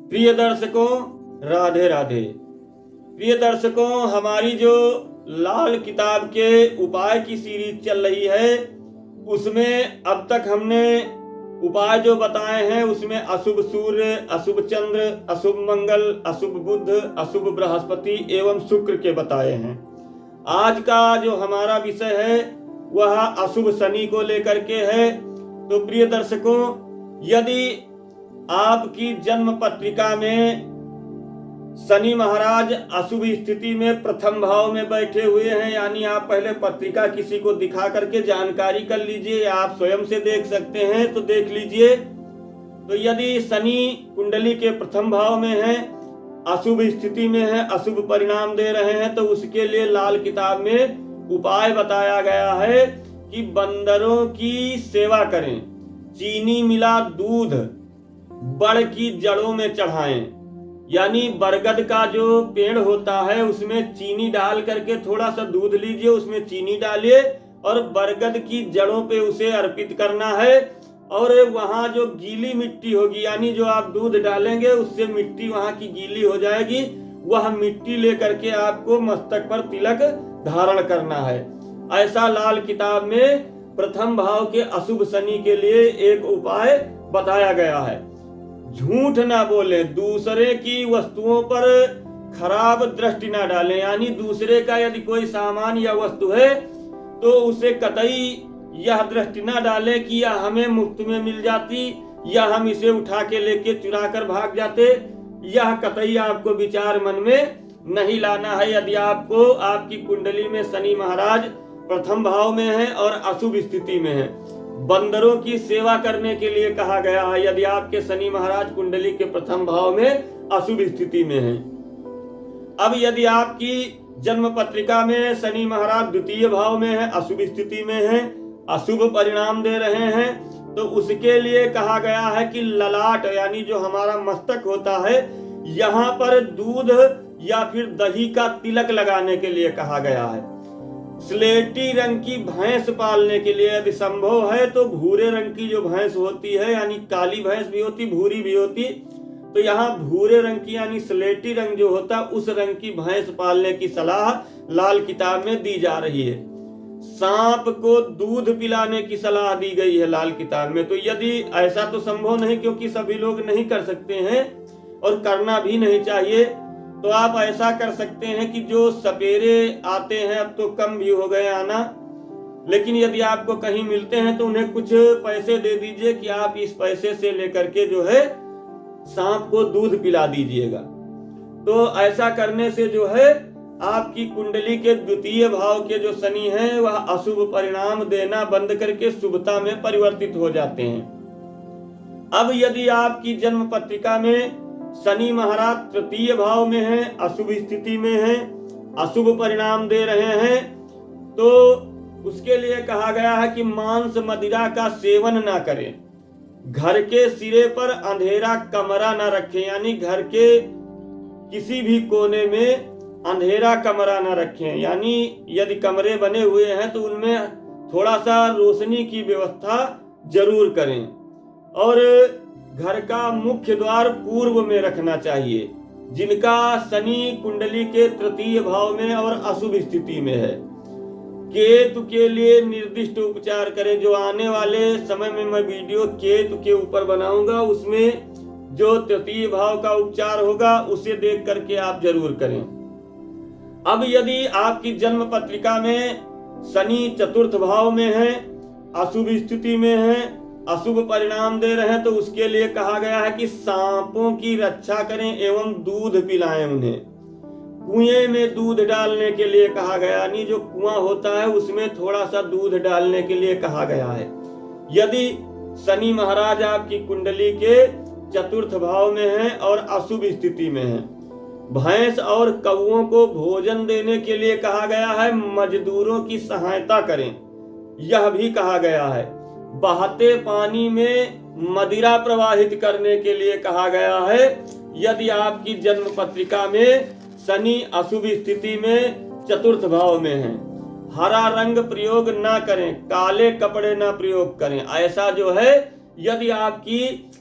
प्रिय दर्शकों, राधे राधे। प्रिय दर्शकों, हमारी जो लाल किताब के उपाय की सीरीज चल रही है उसमें अब तक हमने उपाय जो बताए हैं उसमें अशुभ सूर्य, अशुभ चंद्र, अशुभ मंगल, अशुभ बुध, अशुभ बृहस्पति एवं शुक्र के बताए हैं। आज का जो हमारा विषय है वह अशुभ शनि को लेकर के है। तो प्रिय दर्शकों, यदि आपकी जन्म पत्रिका में शनि महाराज अशुभ स्थिति में प्रथम भाव में बैठे हुए हैं, यानी आप पहले पत्रिका किसी को दिखा करके जानकारी कर लीजिए या आप स्वयं से देख सकते हैं तो देख लीजिए। तो यदि शनि कुंडली के प्रथम भाव में है, अशुभ स्थिति में है, अशुभ परिणाम दे रहे हैं, तो उसके लिए लाल किताब में उपाय बताया गया है कि बंदरों की सेवा करें, चीनी मिला दूध बड़ की जड़ों में चढ़ाएं। यानी बरगद का जो पेड़ होता है उसमें चीनी डाल करके थोड़ा सा दूध लीजिए, उसमें चीनी डालिए और बरगद की जड़ों पे उसे अर्पित करना है। और वहां जो गीली मिट्टी होगी, यानी जो आप दूध डालेंगे उससे मिट्टी वहां की गीली हो जाएगी, वह मिट्टी लेकर के आपको मस्तक पर तिलक धारण करना है। ऐसा लाल किताब में प्रथम भाव के अशुभ शनि के लिए एक उपाय बताया गया है। झूठ ना बोले, दूसरे की वस्तुओं पर खराब दृष्टि ना डालें, यानी दूसरे का यदि कोई सामान या वस्तु है तो उसे कतई यह दृष्टि ना डालें कि यह हमें मुफ्त में मिल जाती या हम इसे उठा के लेके चुरा कर भाग जाते। यह कतई आपको विचार मन में नहीं लाना है। यदि आपको आपकी कुंडली में शनि महाराज प्रथम भाव में है और अशुभ स्थिति में है, बंदरों की सेवा करने के लिए कहा गया है। यदि आपके शनि महाराज कुंडली के प्रथम भाव में अशुभ स्थिति में है। अब यदि आपकी जन्म पत्रिका में शनि महाराज द्वितीय भाव में है, अशुभ स्थिति में है, अशुभ परिणाम दे रहे हैं, तो उसके लिए कहा गया है कि ललाट यानी जो हमारा मस्तक होता है यहाँ पर दूध या फिर दही का तिलक लगाने के लिए कहा गया है। स्लेटी रंग की भैंस पालने के लिए यदि संभव है तो भूरे रंग की जो भैंस होती है, यानी काली भैंस भी होती, भूरी भी होती, तो यहाँ भूरे रंग की यानी स्लेटी रंग जो होता उस रंग की भैंस पालने की सलाह लाल किताब में दी जा रही है। सांप को दूध पिलाने की सलाह दी गई है लाल किताब में। तो यदि ऐसा तो संभव नहीं, क्योंकि सभी लोग नहीं कर सकते हैं और करना भी नहीं चाहिए, तो आप ऐसा कर सकते हैं कि जो सपेरे आते हैं, अब तो कम भी हो गए आना, लेकिन यदि आपको कहीं मिलते हैं तो उन्हें कुछ पैसे दे दीजिए कि आप इस पैसे से लेकर के जो है सांप को दूध पिला दीजिएगा। तो ऐसा करने से जो है आपकी कुंडली के द्वितीय भाव के जो शनि हैं वह अशुभ परिणाम देना बंद करके शुभता में परिवर्तित हो जाते हैं। अब यदि आपकी जन्म पत्रिका में शनि महाराज तृतीय भाव में है, अशुभ स्थिति में है, अशुभ परिणाम दे रहे हैं, तो उसके लिए कहा गया है कि मांस मदिरा का सेवन ना करें, घर के सिरे पर अंधेरा कमरा ना रखें, यानी घर के किसी भी कोने में अंधेरा कमरा ना रखें। यानी यदि कमरे बने हुए हैं तो उनमें थोड़ा सा रोशनी की व्यवस्था जरूर करें। और घर का मुख्य द्वार पूर्व में रखना चाहिए। जिनका शनि कुंडली के तृतीय भाव में और अशुभ स्थिति में है, केतु के लिए निर्दिष्ट उपचार करें। जो आने वाले समय में मैं वीडियो केतु के ऊपर बनाऊंगा, उसमें जो तृतीय भाव का उपचार होगा उसे देख करके आप जरूर करें। अब यदि आपकी जन्म पत्रिका में शनि चतुर्थ भाव में है, अशुभ स्थिति में है, अशुभ परिणाम दे रहे हैं, तो उसके लिए कहा गया है कि सांपों की रक्षा करें एवं दूध पिलाएं उन्हें। कुएं में दूध डालने के लिए कहा गया, यानी जो कुआं होता है उसमें थोड़ा सा दूध डालने के लिए कहा गया है। यदि शनि महाराज आपकी कुंडली के चतुर्थ भाव में है और अशुभ स्थिति में है, भैंस और कौओं को भोजन देने के लिए कहा गया है। मजदूरों की सहायता करें, यह भी कहा गया है। बहते पानी में मदिरा प्रवाहित करने के लिए कहा गया है। यदि आपकी जन्म पत्रिका में शनि अशुभ स्थिति में चतुर्थ भाव में है, हरा रंग प्रयोग ना करें, काले कपड़े ना प्रयोग करें। ऐसा जो है यदि आपकी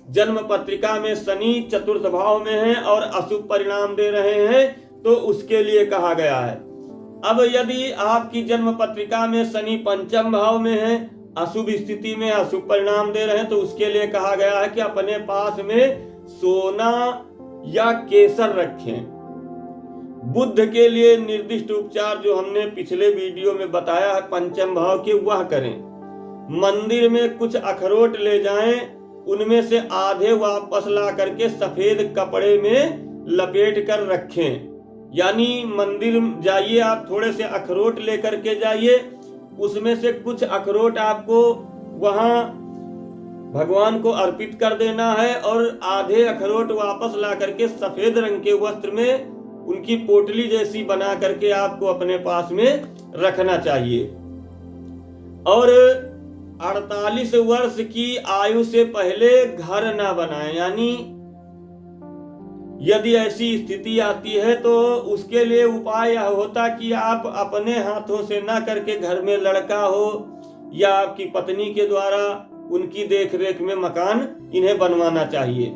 जन्म पत्रिका में शनि चतुर्थ भाव में है और अशुभ परिणाम दे रहे हैं तो उसके लिए कहा गया है। अब यदि आपकी जन्म पत्रिका में शनि पंचम भाव में है, अशुभ स्थिति में अशुभ परिणाम दे रहे हैं तो उसके लिए कहा गया है कि अपने पास में सोना या केसर रखें। बुध के लिए निर्दिष्ट उपचार जो हमने पिछले वीडियो में बताया है पंचम भाव के, वह करें। मंदिर में कुछ अखरोट ले जाएं, उनमें से आधे वापस ला करके सफेद कपड़े में लपेट कर रखें। यानी मंदिर जाइए आप, थोड़े से अखरोट लेकर के जाइए, उसमें से कुछ अखरोट आपको वहां भगवान को अर्पित कर देना है और आधे अखरोट वापस ला करके सफेद रंग के वस्त्र में उनकी पोटली जैसी बना करके आपको अपने पास में रखना चाहिए। और 48 वर्ष की आयु से पहले घर ना बनाएं। यानी यदि ऐसी स्थिति आती है तो उसके लिए उपाय यह होता कि आप अपने हाथों से ना करके घर में लड़का हो या आपकी पत्नी के द्वारा उनकी देखरेख में मकान इन्हें बनवाना चाहिए।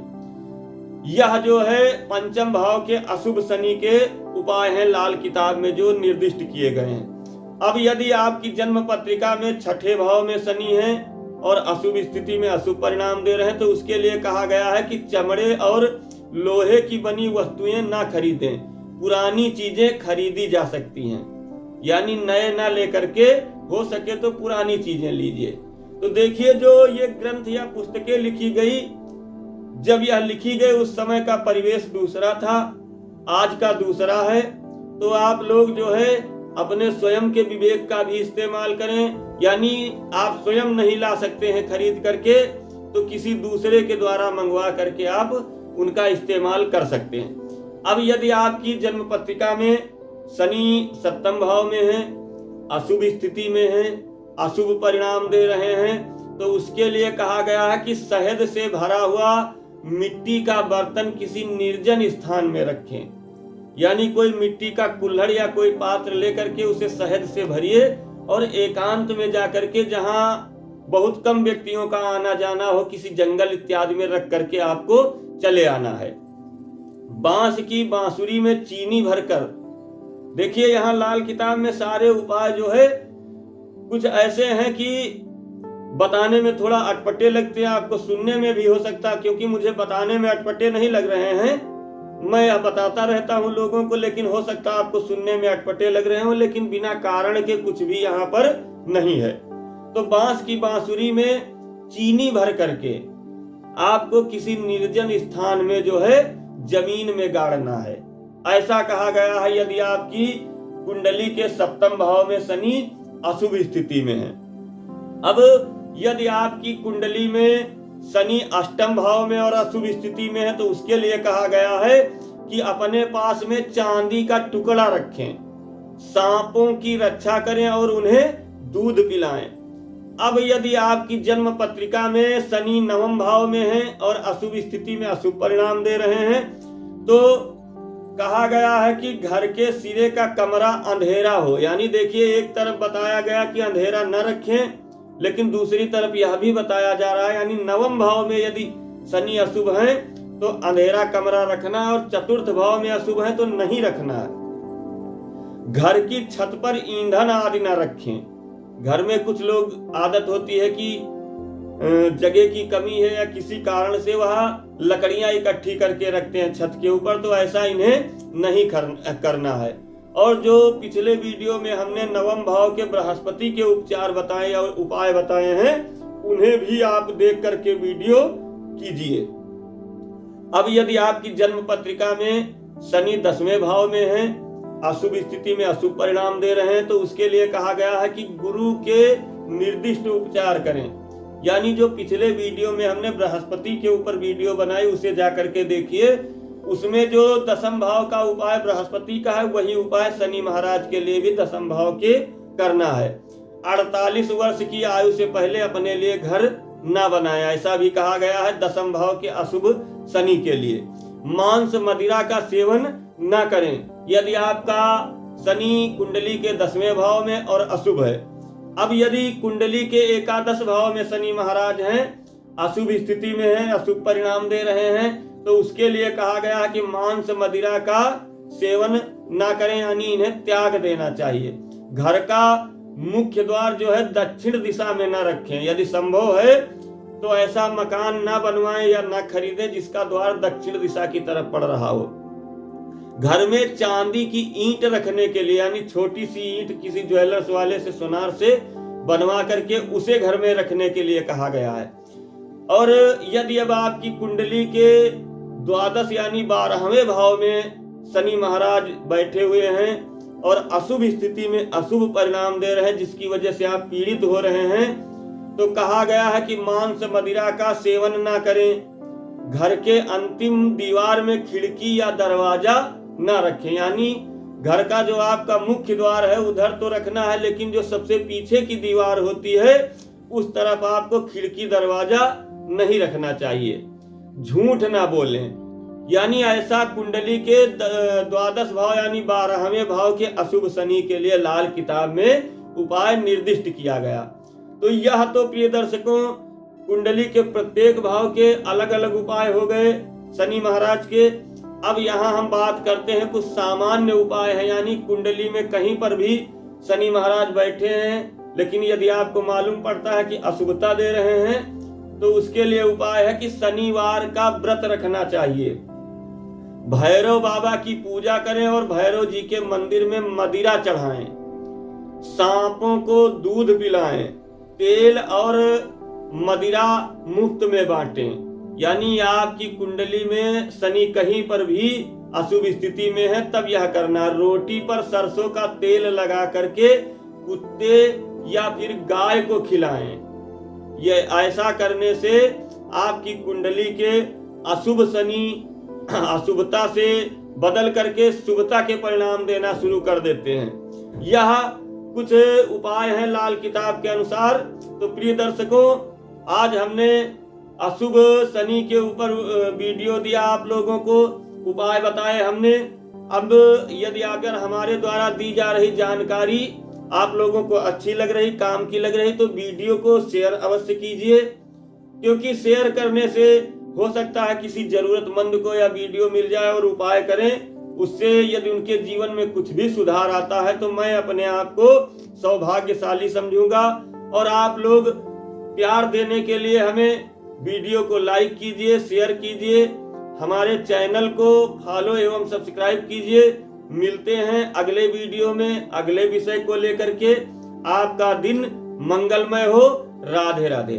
यह जो है पंचम भाव के अशुभ शनि के उपाय हैं लाल किताब में जो निर्दिष्ट किए गए हैं। अब यदि आपकी जन्म पत्रिका में छठे भाव में शनि है और अशुभ स्थिति में अशुभ परिणाम दे रहे हैं तो उसके लिए कहा गया है कि चमड़े और लोहे की बनी वस्तुएं ना खरीदें। पुरानी चीजें खरीदी जा सकती हैं, यानी नए ना लेकर के हो सके तो पुरानी चीजें लीजिए। तो देखिए जो ये ग्रंथ या पुस्तकें लिखी गई, जब यह लिखी गई उस समय का परिवेश दूसरा था, आज का दूसरा है। तो आप लोग जो है अपने स्वयं के विवेक का भी इस्तेमाल करें। यानी आप स्वयं नहीं ला सकते हैं खरीद करके तो किसी दूसरे के द्वारा मंगवा करके आप उनका इस्तेमाल कर सकते हैं। अब यदि आपकी जन्म पत्रिका में शनि सप्तम भाव में है, अशुभ स्थिति में है, अशुभ परिणाम दे रहे हैं तो उसके लिए कहा गया है कि शहद से भरा हुआ मिट्टी का बर्तन किसी निर्जन स्थान में रखें। यानी कोई मिट्टी का कुल्हड़ या कोई पात्र लेकर के उसे शहद से भरिए और एकांत में जाकर के जहां बहुत कम व्यक्तियों का आना जाना हो, किसी जंगल इत्यादि में रख करके आपको चले आना है। बांस की बांसुरी में चीनी भरकर, देखिए यहाँ लाल किताब में सारे उपाय जो है कुछ ऐसे हैं कि बताने में थोड़ा अटपटे लगते हैं, आपको सुनने में भी हो सकता, क्योंकि मुझे बताने में अटपटे नहीं लग रहे हैं, मैं यह बताता रहता हूं लोगों को, लेकिन हो सकता आपको सुनने में अटपटे लग रहे हो, लेकिन बिना कारण के कुछ भी यहाँ पर नहीं है। तो बांस की बांसुरी में चीनी भर करके आपको किसी निर्जन स्थान में जो है जमीन में गाड़ना है, ऐसा कहा गया है यदि आपकी कुंडली के सप्तम भाव में शनि अशुभ स्थिति में है। अब यदि आपकी कुंडली में शनि अष्टम भाव में और अशुभ स्थिति में है तो उसके लिए कहा गया है कि अपने पास में चांदी का टुकड़ा रखें, सांपों की रक्षा करें और उन्हें दूध पिलाएं। अब यदि आपकी जन्म पत्रिका में शनि नवम भाव में है और अशुभ स्थिति में अशुभ परिणाम दे रहे हैं तो कहा गया है कि घर के सिरे का कमरा अंधेरा हो। यानी देखिए एक तरफ बताया गया कि अंधेरा न रखें, लेकिन दूसरी तरफ यह भी बताया जा रहा है यानी नवम भाव में यदि शनि अशुभ है तो अंधेरा कमरा रखना, और चतुर्थ भाव में अशुभ है तो नहीं रखना है। घर की छत पर ईंधन आदि न रखें। घर में कुछ लोग आदत होती है कि जगह की कमी है या किसी कारण से वह लकड़ियां इकट्ठी करके रखते हैं छत के ऊपर, तो ऐसा इन्हें नहीं करना है। और जो पिछले वीडियो में हमने नवम भाव के बृहस्पति के उपचार बताए और उपाय बताए हैं उन्हें भी आप देख करके वीडियो कीजिए। अब यदि आपकी जन्म पत्रिका में शनि 10वें भाव में है, अशुभ स्थिति में अशुभ परिणाम दे रहे हैं तो उसके लिए कहा गया है कि गुरु के निर्दिष्ट उपचार करें। यानी जो पिछले वीडियो में हमने बृहस्पति के ऊपर वीडियो बनाई उसे जाकर के देखिए, उसमें जो दसम भाव का उपाय बृहस्पति का है वही उपाय शनि महाराज के लिए भी दसम भाव के करना है। 48 वर्ष की आयु से पहले अपने लिए घर ना बनाया, ऐसा भी कहा गया है दसम भाव के अशुभ शनि के लिए। मांस मदिरा का सेवन न करें यदि आपका शनि कुंडली के 10वें भाव में और अशुभ है। अब यदि कुंडली के एकादश भाव में शनि महाराज हैं अशुभ स्थिति में है, अशुभ परिणाम दे रहे हैं, तो उसके लिए कहा गया कि मांस मदिरा का सेवन ना करें, यानी इन्हें त्याग देना चाहिए। घर का मुख्य द्वार जो है दक्षिण दिशा में न रखें, यदि संभव है तो ऐसा मकान ना बनवाएं या ना खरीदें जिसका द्वार दक्षिण दिशा की तरफ पड़ रहा हो। घर में चांदी की ईंट रखने के लिए, यानी छोटी सी ईंट किसी ज्वेलर्स वाले से सोनार से बनवा करके उसे घर में रखने के लिए कहा गया है। और यदि अब आपकी कुंडली के द्वादश यानी 12वें भाव में शनि महाराज बैठे हुए हैं और अशुभ स्थिति में अशुभ परिणाम दे रहे हैं, जिसकी वजह से आप पीड़ित हो रहे हैं, तो कहा गया है कि मांस मदिरा का सेवन ना करें। घर के अंतिम दीवार में खिड़की या दरवाजा ना रखें, यानी घर का जो आपका मुख्य द्वार है उधर तो रखना है, लेकिन जो सबसे पीछे की दीवार होती है उस तरफ आपको खिड़की दरवाजा नहीं रखना चाहिए। झूठ ना बोलें, यानी ऐसा कुंडली के द्वादश भाव यानी 12वें भाव के अशुभ शनि के लिए लाल किताब में उपाय निर्दिष्ट किया गया। तो यह तो प्रिय दर्शकों कुंडली के प्रत्येक भाव के अलग अलग उपाय हो गए शनि महाराज के। अब यहाँ हम बात करते हैं कुछ सामान्य उपाय है, यानी कुंडली में कहीं पर भी शनि महाराज बैठे हैं लेकिन यदि आपको मालूम पड़ता है कि अशुभता दे रहे हैं, तो उसके लिए उपाय है कि शनिवार का व्रत रखना चाहिए। भैरव बाबा की पूजा करें और भैरव जी के मंदिर में मदिरा चढ़ाएं, सांपों को दूध पिलाएं, तेल और मदिरा मुफ्त में बांटें। यानी आपकी कुंडली में शनि कहीं पर भी अशुभ स्थिति में है तब यह करना। रोटी पर सरसों का तेल लगा करके कुत्ते या फिर गाय को खिलाएं। यह ऐसा करने से आपकी कुंडली के अशुभ शनि अशुभता से बदल करके शुभता के परिणाम देना शुरू कर देते हैं। यह कुछ उपाय हैं लाल किताब के अनुसार। तो प्रिय दर्शकों, आज हमने अशुभ शनि के ऊपर वीडियो दिया, आप लोगों को उपाय बताए हमने। अब यदि अगर हमारे द्वारा दी जा रही जानकारी आप लोगों को अच्छी लग रही, काम की लग रही, तो वीडियो को शेयर अवश्य कीजिए, क्योंकि शेयर करने से हो सकता है किसी जरूरतमंद को या वीडियो मिल जाए और उपाय करें। उससे यदि उनके जीवन में कुछ भी सुधार आता है तो मैं अपने आप को सौभाग्यशाली समझूंगा। और आप लोग प्यार देने के लिए हमें वीडियो को लाइक कीजिए, शेयर कीजिए, हमारे चैनल को फॉलो एवं सब्सक्राइब कीजिए। मिलते हैं अगले वीडियो में अगले विषय को लेकर के। आपका दिन मंगलमय हो। राधे राधे।